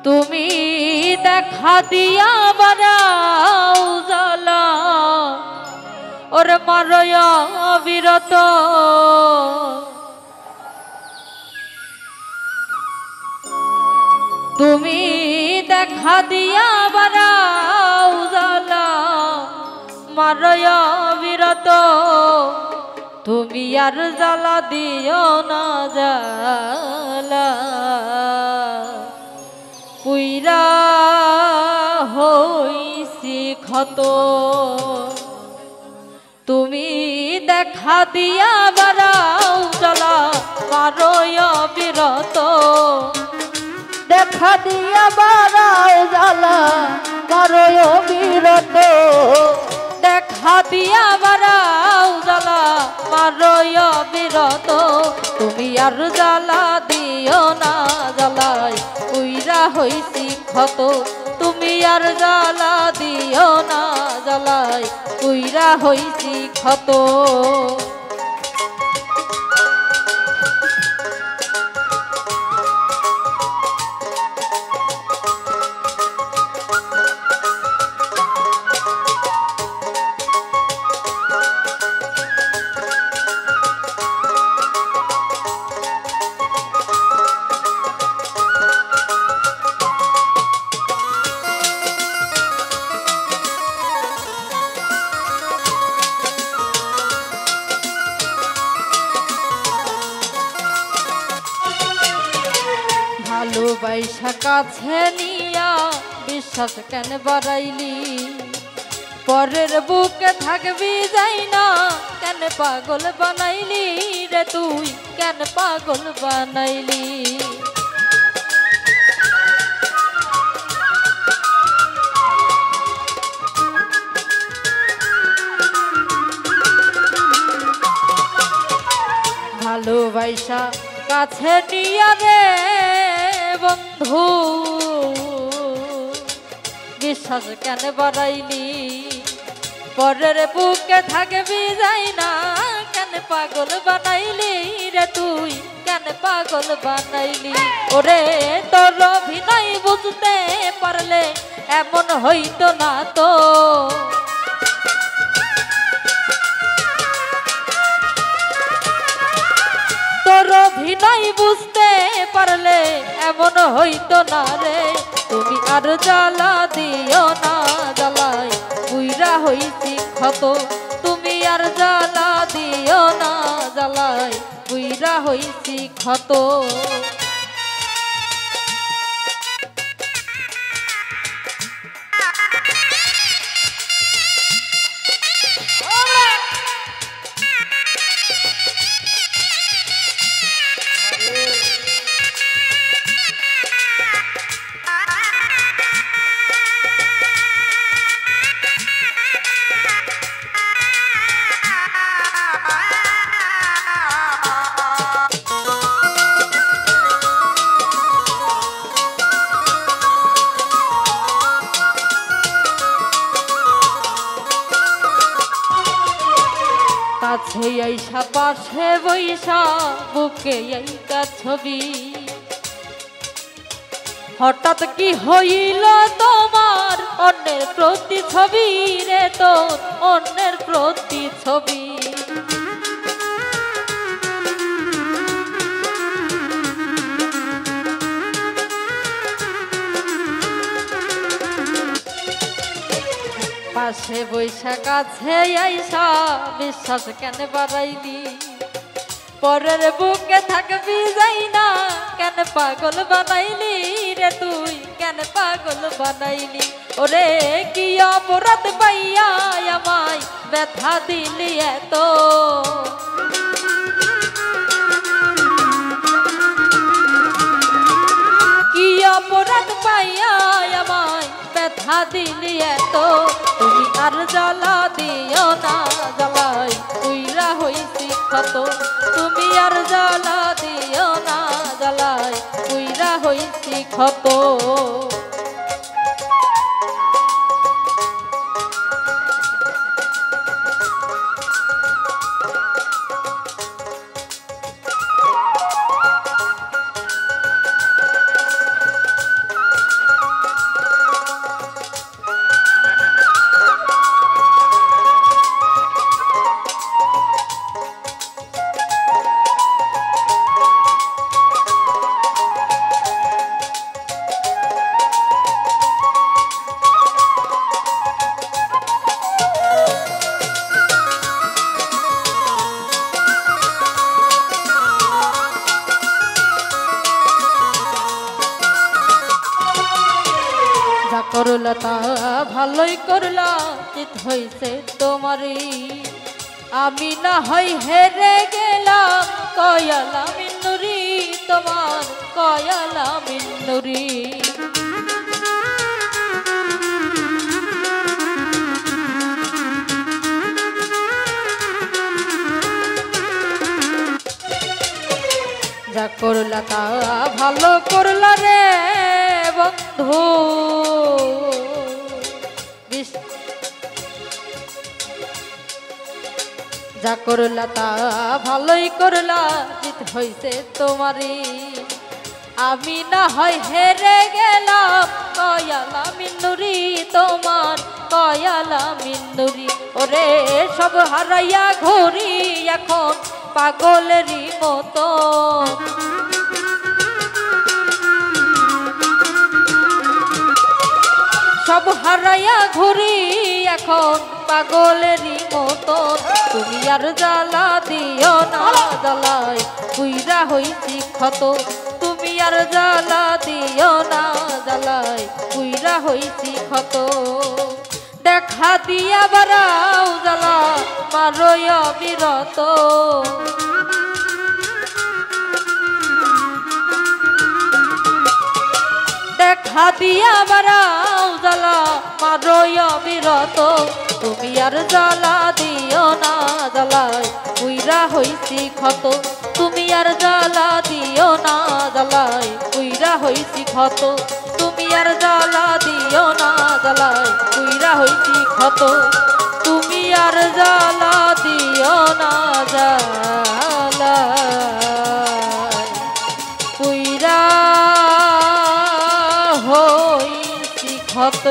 তুমি দেখা দিয়া বারাও জ্বালা ওরে মারয়া বিরত তুমি দেখা দিয়া বারাও জ্বালা মারয়া বিরত তুমি আর জ্বালা দিও না জ্বালা পুইরা হইছি ক্ষত তুমি দেখা দিয়া বারাও জ্বালা মারয়া বিরত দেখা দিয়া বারাও জ্বালা মারয় বিরত দেখা দিয়া বারাও জ্বালা মারয় বিরত তুমি আর জ্বালা দিও না জ্বালাই উইরা হইছি ক্ষত তুমি আর জ্বালা দিও না জ্বালাই উইরা হইছি ক্ষত ভালোবাসা কাছে নিয়া বিশ্বাস কেন বাড়াইলি পরের বুকে থাকবি যাই না কেন পাগল বানাইলি রে তুই কেন পাগল বানাইলি ভালোবাসা কাছে নিয়া রে বন্ধু বিশ্বাস কেন বাড়াইলি পরের বুকে থাকবি যাই না কেন পাগল বানাইলি রে তুই কেন পাগল বানাইলি ওরে তোর অভিনয় বুঝতে পারলে এমন হইতো না তো তোর অভিনয় বুঝতে পারলে এমন হইতো না রে তুমি আর জ্বালা দিও না জ্বালাই পুইরা হইছি ক্ষত তুমি আর জ্বালা দিও না জ্বালাই পুইরা হইছি ক্ষত কাছে আইসা পাশে বইসা বুকে এইটা ছবি হঠাৎ কি হইল তোমার অন্যের প্রতি ছবি রে তোর অন্যের প্রতি ছবি পাশে বৈশা কাছে আইসা বিশ্বাস কেন বাড়াইলি পরের বুকে থাকবি যাই না কেন পাগল বানাইলি রে তুই কেন পাগল বানাইলি ওরে কি অপরাধ পাইয়া আমায় ব্যথা দিলি এত কি অপরাধ পাইয়া আমায় ব্যথা দিলি এত তুমি আর জ্বালা দিও না জ্বালাই পুইরা হইছি ক্ষত তুমি আর জ্বালা দিও না জ্বালাই পুইরা হইছি ক্ষত করলা তা ভালোই করলা চিত হইছে তোমারই আমি না হয় হেরে গেলাম কয়ালা মিন্নুরি তোমার কয়ালা মিন্নুরি যা করলা তা ভালো করলা রে বন্ধু যা করলা তা ভালোই করলা জিত হইছে তোমারই আমি না হয় হেরে গেলাম কয়ালা মিন্নুরি তোমার কয়ালা মিন্নুরি ওরে সব হারাইয়া ঘুরি এখন পাগলেরই মতো সব হারাইয়া ঘুরি এখন পাগলেরই মতন তুমি আর জ্বালা দিও না জ্বালায় পুইরা হইছি ক্ষত তুমি আর জ্বালা দিও না জ্বালায় পুইরা হইছি ক্ষত দেখা দিয়া বারাও জ্বালা মারয় বিরত দেখা দিয়া বারাও জ্বালা মারয় বিরত তুমি আর জ্বালা দিও না জ্বালায় পুইরা হইছি ক্ষত তুমি আর জ্বালা দিও না জ্বালায় পুইরা হইছি ক্ষত তুমি আর জ্বালা দিও না জ্বালায় পুইরা হইছি ক্ষত তুমি আর জ্বালা দিও না জ্বালায় পুইরা হইছি ক্ষত।